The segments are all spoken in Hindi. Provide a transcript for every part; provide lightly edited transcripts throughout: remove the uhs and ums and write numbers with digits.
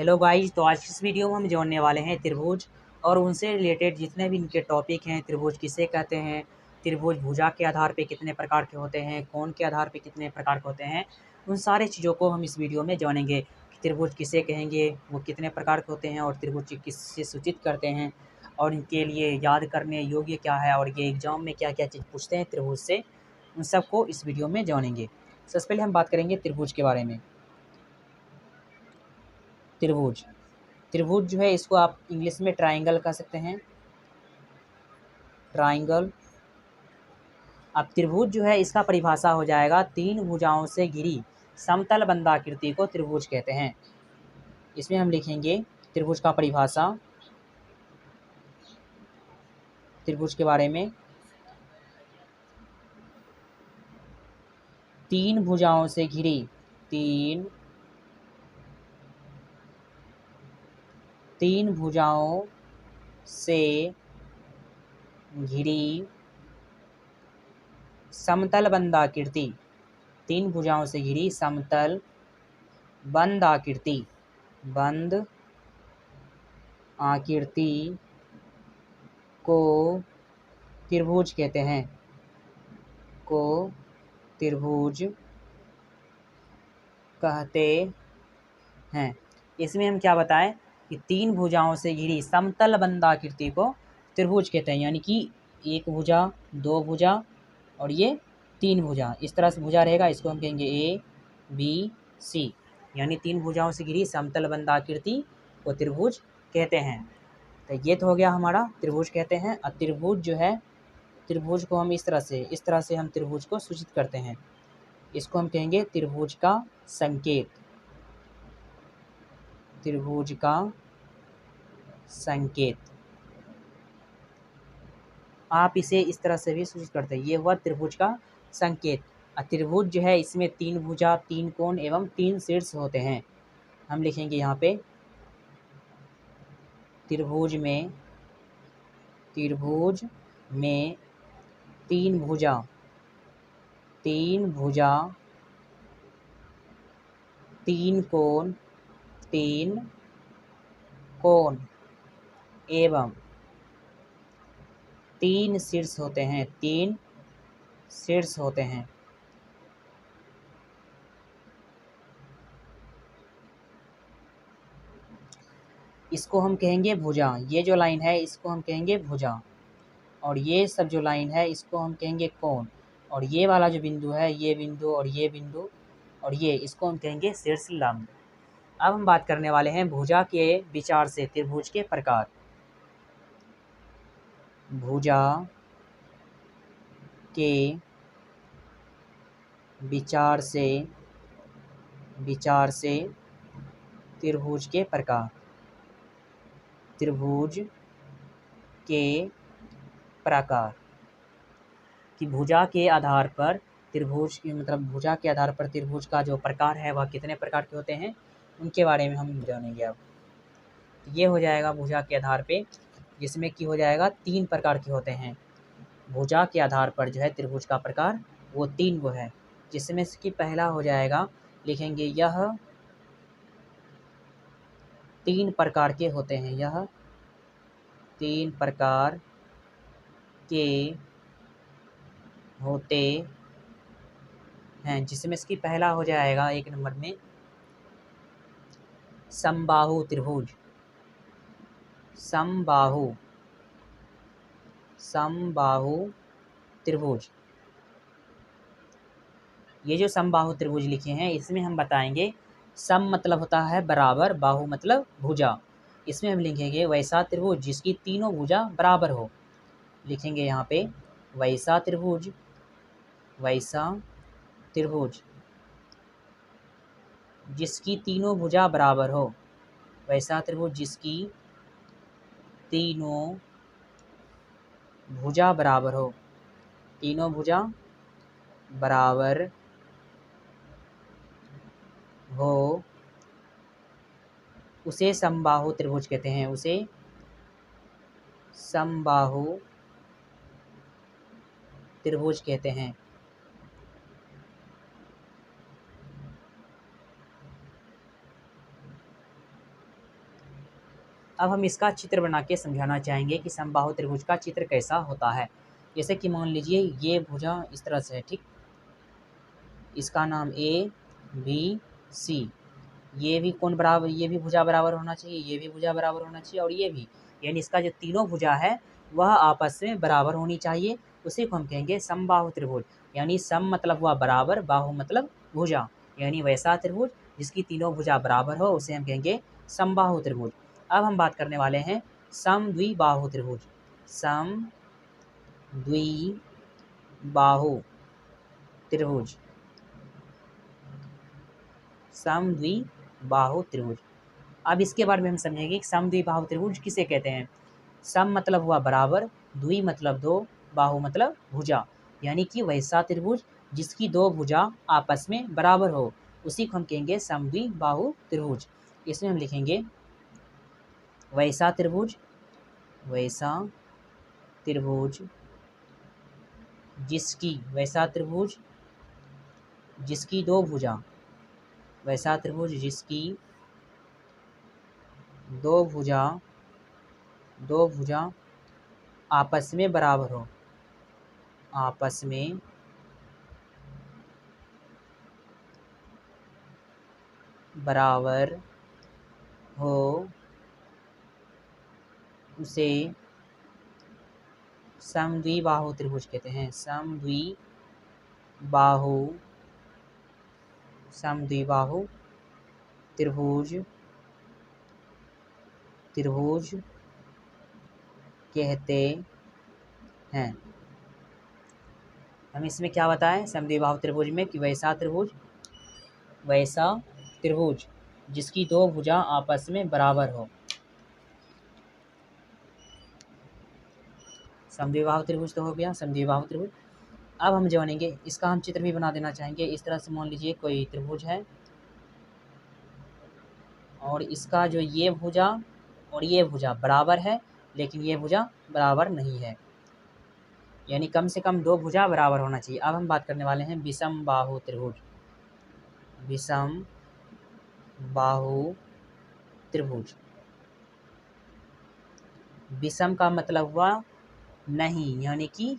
हेलो गाइस, तो आज की इस वीडियो में हम जानने वाले हैं त्रिभुज और उनसे रिलेटेड जितने भी इनके टॉपिक हैं। त्रिभुज किसे कहते हैं, त्रिभुज भुजा के आधार पे कितने प्रकार के होते हैं, कोण के आधार पे कितने प्रकार के होते हैं, उन सारे चीज़ों को हम इस वीडियो में जानेंगे कि त्रिभुज किसे कहेंगे, वो कितने प्रकार के होते हैं और त्रिभुज किससे सूचित करते हैं और इनके लिए याद करने योग्य क्या है और ये एग्ज़ाम में क्या क्या चीज़ पूछते हैं त्रिभुज से, उन सबको इस वीडियो में जानेंगे। सबसे पहले हम बात करेंगे त्रिभुज के बारे में। त्रिभुज त्रिभुज जो है इसको आप इंग्लिश में ट्राइंगल कह सकते हैं, ट्राइंगल। अब त्रिभुज जो है इसका परिभाषा हो जाएगा, तीन भुजाओं से घिरी समतल बंधाकृति को त्रिभुज कहते हैं। इसमें हम लिखेंगे त्रिभुज का परिभाषा, त्रिभुज के बारे में। तीन भुजाओं से घिरी, तीन भुजाओं से घिरी समतल बंधाकृति, तीन भुजाओं से घिरी समतल बंध आकृति को त्रिभुज कहते हैं, को त्रिभुज कहते हैं। इसमें हम क्या बताएं कि तीन भुजाओं से घिरी समतल बंधाकृति को त्रिभुज कहते हैं, यानी कि एक भुजा, दो भुजा और ये तीन भुजा, इस तरह से भुजा रहेगा, इसको हम कहेंगे ए बी सी, यानी तीन भुजाओं से घिरी समतल बंधाकृति को त्रिभुज कहते हैं। तो ये तो हो गया हमारा त्रिभुज कहते हैं। और त्रिभुज जो है, त्रिभुज को हम इस तरह से हम त्रिभुज को सूचित करते हैं। इसको हम कहेंगे त्रिभुज का संकेत, त्रिभुज का संकेत। आप इसे इस तरह से भी सूचित करते हैं, ये हुआ त्रिभुज का संकेत। त्रिभुज जो है इसमें तीन भुजा, तीन कोण एवं तीन शीर्ष होते हैं। हम लिखेंगे यहाँ पे त्रिभुज में तीन भुजा, तीन कोण एवं तीन शीर्ष होते हैं, तीन शीर्ष होते हैं। इसको हम कहेंगे भुजा, ये जो लाइन है इसको हम कहेंगे भुजा, और ये सब जो लाइन है इसको हम कहेंगे कोण, और ये वाला जो बिंदु है, ये बिंदु और ये बिंदु और ये, इसको हम कहेंगे शीर्ष लंब। अब हम बात करने वाले हैं भुजा के विचार से त्रिभुज के प्रकार। भुजा के विचार से त्रिभुज के प्रकार। त्रिभुज के प्रकार कि भुजा के आधार पर त्रिभुज की मतलब भुजा के आधार पर त्रिभुज का जो प्रकार है वह कितने प्रकार के होते हैं, उनके बारे में हम जानेंगे। अब ये हो जाएगा भुजा के आधार पे, जिसमें कि हो जाएगा तीन प्रकार के होते हैं। भुजा के आधार पर जो है त्रिभुज का प्रकार वो तीन वो है, जिसमें से कि पहला हो जाएगा, लिखेंगे यह तीन प्रकार के होते हैं, यह तीन प्रकार के होते हैं, जिसमें से कि पहला हो जाएगा एक नंबर में समबाहु त्रिभुज। समबाहु त्रिभुज, ये जो समबाहु त्रिभुज लिखे हैं इसमें हम बताएंगे, सम मतलब होता है बराबर, बाहु मतलब भुजा। इसमें हम लिखेंगे वैसा त्रिभुज जिसकी तीनों भुजा बराबर हो। लिखेंगे यहाँ पे वैसा त्रिभुज जिसकी तीनों भुजा बराबर हो, वैसा त्रिभुज जिसकी तीनों भुजा बराबर हो, तीनों भुजा बराबर हो, उसे समबाहु त्रिभुज कहते हैं, उसे समबाहु त्रिभुज कहते हैं। अब हम इसका चित्र बना के समझाना चाहेंगे कि समबाहु त्रिभुज का चित्र कैसा होता है। जैसे कि मान लीजिए ये भुजा इस तरह से है, ठीक। इसका नाम ए बी सी। ये भी कोण बराबर, ये भी भुजा बराबर होना चाहिए, ये भी भुजा बराबर होना चाहिए और ये भी, यानी इसका जो तीनों भुजा है वह आपस में बराबर होनी चाहिए। उसी को हम कहेंगे समबाहु त्रिभुज। यानी सम मतलब हुआ बराबर, बाहु मतलब भुजा, यानी वैसा त्रिभुज जिसकी तीनों भुजा बराबर हो उसे हम कहेंगे समबाहु त्रिभुज। अब हम बात करने वाले हैं समद्विबाहु त्रिभुज। समद्विबाहु त्रिभुज, समद्विबाहु त्रिभुज। अब इसके बारे में हम समझेंगे कि समद्विबाहु त्रिभुज किसे कहते हैं। सम मतलब हुआ बराबर, द्वि मतलब दो, बाहु मतलब भुजा, यानी कि वैसा त्रिभुज जिसकी दो भुजा आपस में बराबर हो उसी को हम कहेंगे समद्विबाहु त्रिभुज। इसमें हम लिखेंगे वैसा त्रिभुज, वैसा त्रिभुज जिसकी, वैसा त्रिभुज जिसकी दो भुजा, वैसा त्रिभुज जिसकी दो भुजा, दो भुजा आपस में बराबर हो, आपस में बराबर हो उसे समद्विबाहु त्रिभुज कहते हैं। समद्विबाहु, समद्विबाहु त्रिभुज, त्रिभुज कहते हैं। हम इसमें क्या बताएं समद्विबाहु त्रिभुज में कि वैसा त्रिभुज, वैसा त्रिभुज जिसकी दो भुजा आपस में बराबर हो। समद्विबाहु त्रिभुज तो हो गया समद्विबाहु त्रिभुज। अब हम जानेंगे, इसका हम चित्र भी बना देना चाहेंगे। इस तरह से मान लीजिए कोई त्रिभुज है और इसका जो ये भुजा और ये भुजा बराबर है, लेकिन ये भुजा बराबर नहीं है, यानी कम से कम दो भुजा बराबर होना चाहिए। अब हम बात करने वाले हैं विषम बाहु त्रिभुज। विषम बाहु त्रिभुज, विषम का मतलब हुआ नहीं, यानी कि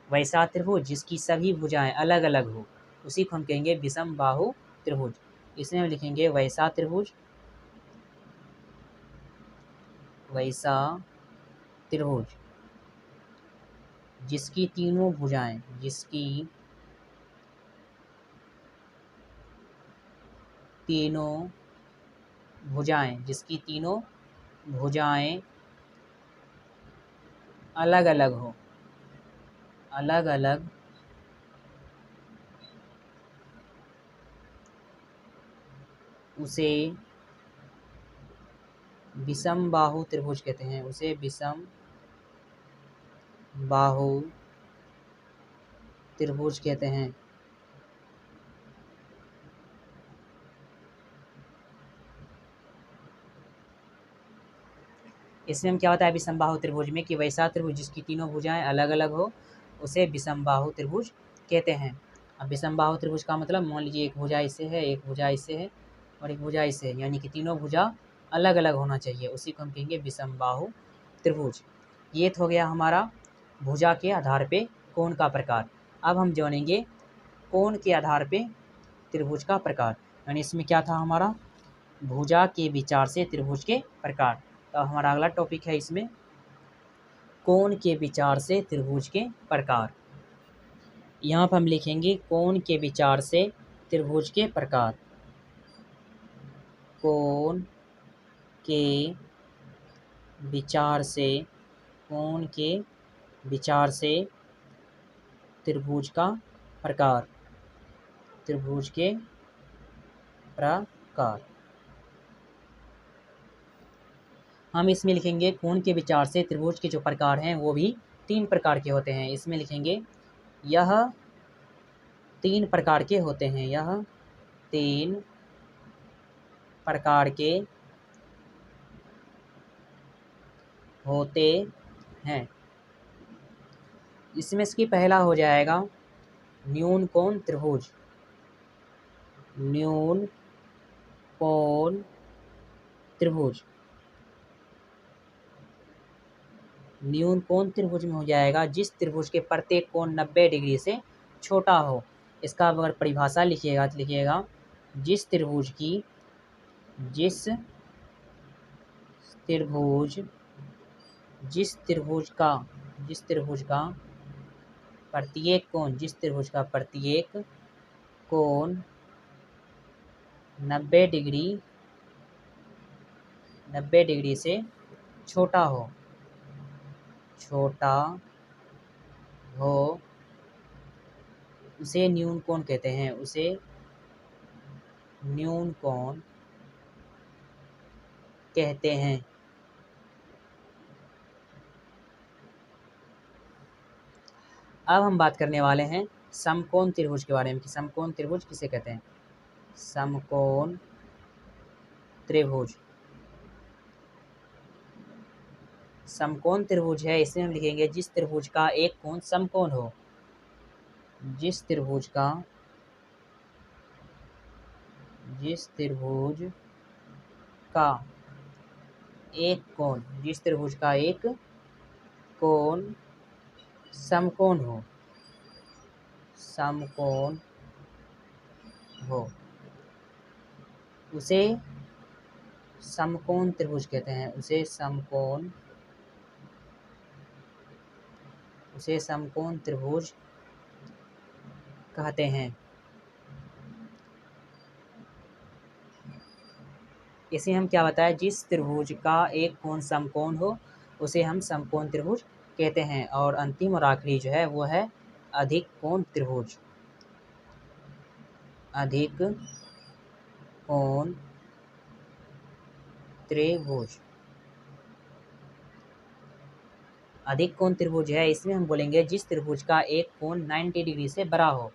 वैसा त्रिभुज जिसकी सभी भुजाएं अलग अलग हो उसी को हम कहेंगे विषम बाहु त्रिभुज। इसमें हम लिखेंगे वैसा त्रिभुज, वैसा त्रिभुज जिसकी तीनों भुजाएं, जिसकी तीनों भुजाएं, जिसकी तीनों भुजाएं अलग अलग हो, अलग अलग उसे विषम बाहु त्रिभुज कहते हैं, उसे विषम बाहु त्रिभुज कहते हैं। इसमें हम क्या होता है विषम बाहु त्रिभुज में कि वैसा त्रिभुज जिसकी तीनों भुजाएं अलग अलग हो उसे विषम बाहु त्रिभुज कहते हैं। अब विषम बाहु त्रिभुज का मतलब मान लीजिए एक भुजा इससे है, एक भुजा इससे है और एक भुजा इससे है, यानी कि तीनों भुजा अलग अलग होना चाहिए, उसी को हम कहेंगे विषम बाहु त्रिभुज। ये तो हो गया हमारा भुजा के आधार पे कोण का प्रकार। अब हम जानेंगे कोण के आधार पे त्रिभुज का प्रकार, यानी इसमें क्या था हमारा भुजा के विचार से त्रिभुज के प्रकार। तो हमारा अगला टॉपिक है इसमें कोण के विचार से त्रिभुज के प्रकार। यहाँ पर हम लिखेंगे कोण के विचार से त्रिभुज के प्रकार। कोण के विचार से, कोण के विचार से त्रिभुज का प्रकार, त्रिभुज के प्रकार। हम इसमें लिखेंगे कोण के विचार से त्रिभुज के जो प्रकार हैं वो भी तीन प्रकार के होते हैं। इसमें लिखेंगे यह तीन प्रकार के होते हैं, यह तीन प्रकार के होते हैं। इसमें इसकी पहला हो जाएगा न्यून कोण त्रिभुज, न्यून कोण त्रिभुज। न्यून कोण त्रिभुज में हो जाएगा जिस त्रिभुज के प्रत्येक कोण 90 डिग्री से छोटा हो। इसका अगर परिभाषा लिखिएगा तो लिखिएगा जिस त्रिभुज का प्रत्येक कोण 90 डिग्री से छोटा हो उसे न्यून कोण कहते हैं। अब हम बात करने वाले हैं समकोण त्रिभुज के बारे में कि समकोण त्रिभुज किसे कहते हैं। समकोण त्रिभुज है, इसमें हम लिखेंगे जिस त्रिभुज का एक कोण समकोण हो। जिस त्रिभुज का एक कोण समकोण हो उसे समकोण त्रिभुज कहते हैं। उसे समकोण त्रिभुज कहते हैं। इसे हम क्या बताया, जिस त्रिभुज का एक कोण समकोण हो उसे हम समकोण त्रिभुज कहते हैं। और अंतिम और आखिरी जो है वो है अधिक कोण त्रिभुज। अधिक कोण त्रिभुज है, इसमें हम बोलेंगे जिस त्रिभुज का एक कोण 90 डिग्री से बड़ा हो।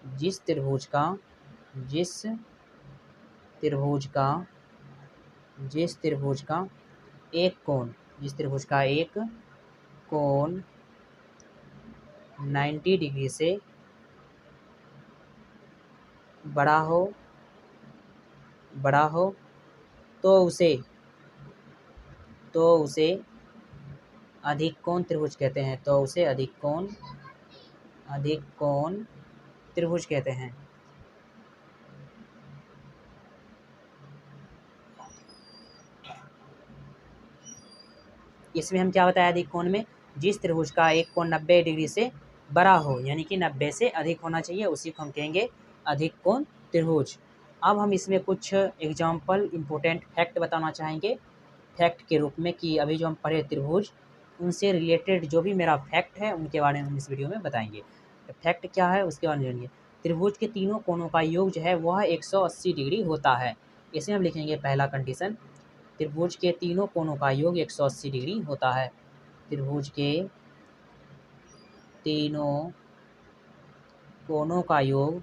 जिस त्रिभुज का एक कोण 90 डिग्री से बड़ा हो तो उसे अधिक कोण त्रिभुज कहते हैं। इसमें हम क्या बताया अधिक कोण में, जिस त्रिभुज का एक कोण 90 डिग्री से बड़ा हो, यानी कि 90 से अधिक होना चाहिए, उसी को हम कहेंगे अधिक कोण त्रिभुज। अब हम इसमें कुछ एग्जाम्पल इम्पोर्टेंट फैक्ट बताना चाहेंगे फैक्ट के रूप में कि अभी जो हम पढ़े त्रिभुज उनसे रिलेटेड जो भी मेरा फैक्ट है उनके बारे में हम इस वीडियो में बताएंगे। फैक्ट क्या है उसके बारे में जानिए। त्रिभुज के तीनों कोणों का योग जो है वह 180 डिग्री होता है। इसे हम लिखेंगे पहला कंडीशन, त्रिभुज के तीनों कोणों का योग 180 डिग्री होता है। त्रिभुज के तीनों कोणों का योग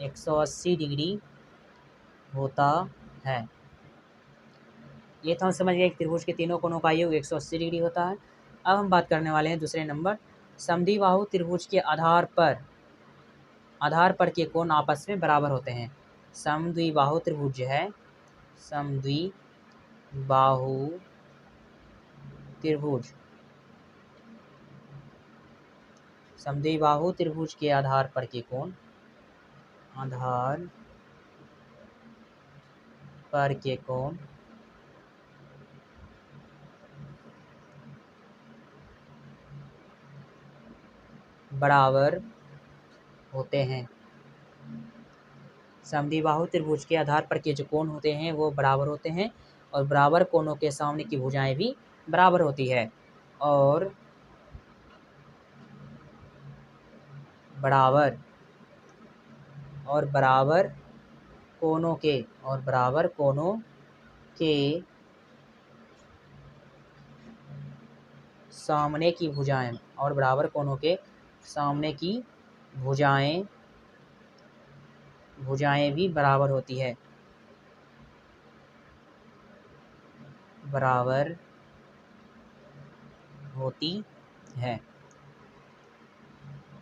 180 डिग्री होता है। ये तो हम समझ गए कि त्रिभुज के तीनों कोणों का योग 180 डिग्री होता है। अब हम बात करने वाले हैं दूसरे नंबर, समद्विबाहु त्रिभुज के आधार पर के कोण आपस में बराबर होते हैं। समद्विबाहु त्रिभुज है, समद्विबाहु त्रिभुज के आधार पर के कोण बराबर होते हैं। समद्विबाहु त्रिभुज के आधार पर के जो कोण होते हैं वो बराबर होते हैं और बराबर कोणों के सामने की भुजाएं भी बराबर होती है। और बराबर कोणों के सामने की भुजाएं भी बराबर होती है।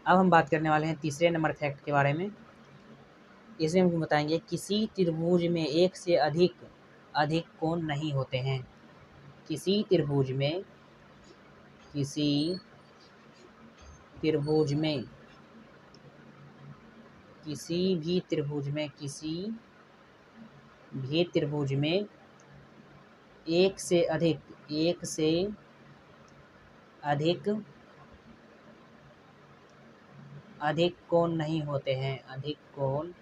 अब हम बात करने वाले हैं तीसरे नंबर फैक्ट के बारे में। इसमें हम बताएंगे किसी त्रिभुज में एक से अधिक कोण नहीं होते हैं। किसी त्रिभुज में किसी त्रिभुज में किसी भी त्रिभुज में किसी भी त्रिभुज में एक से अधिक कोण नहीं होते हैं। अधिक कोण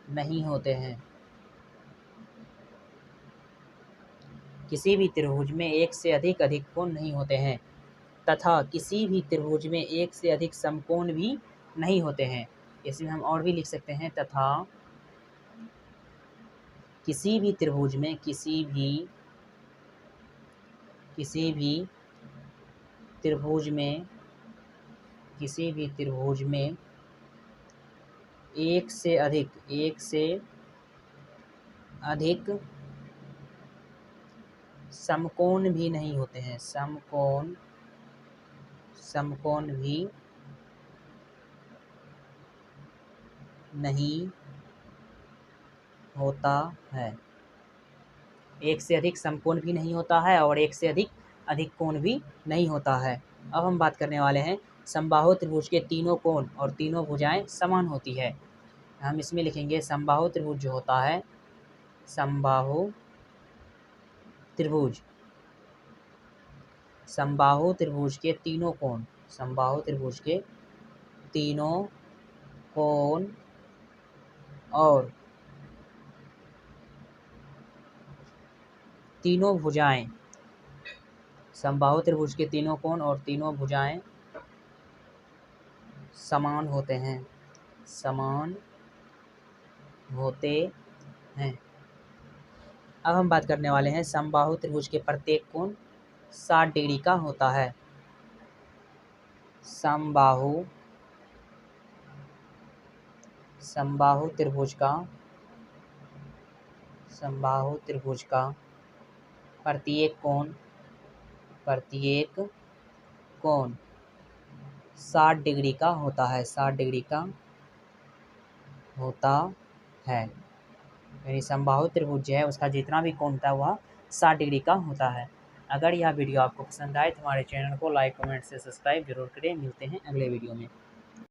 नहीं होते हैं। किसी भी त्रिभुज में एक से अधिक कोण नहीं होते हैं तथा किसी भी त्रिभुज में एक से अधिक समकोण भी नहीं होते हैं। इसमें हम और भी लिख सकते हैं तथा किसी भी त्रिभुज में किसी भी त्रिभुज में एक से अधिक समकोण भी नहीं होते हैं। समकोण भी नहीं होता है। एक से अधिक समकोण भी नहीं होता है और एक से अधिक कोण भी नहीं होता है। अब हम बात करने वाले हैं समबाहु त्रिभुज के तीनों कोण और तीनों भुजाएं समान होती है। हम इसमें लिखेंगे समबाहु त्रिभुज जो होता है, समबाहु त्रिभुज के तीनों कोण और तीनों भुजाएं, समबाहु त्रिभुज के तीनों कोण और तीनों भुजाएं समान होते हैं। अब हम बात करने वाले हैं समबाहु त्रिभुज के प्रत्येक कोण 60 डिग्री का होता है। समबाहु त्रिभुज का प्रत्येक कोण 60 डिग्री का होता है। 60 डिग्री का होता है, यानी समबाहु त्रिभुज जो है उसका जितना भी कोण होता है वह 60 डिग्री का होता है। अगर यह वीडियो आपको पसंद आए तो हमारे चैनल को लाइक, कमेंट से सब्सक्राइब जरूर करें। मिलते हैं अगले वीडियो में।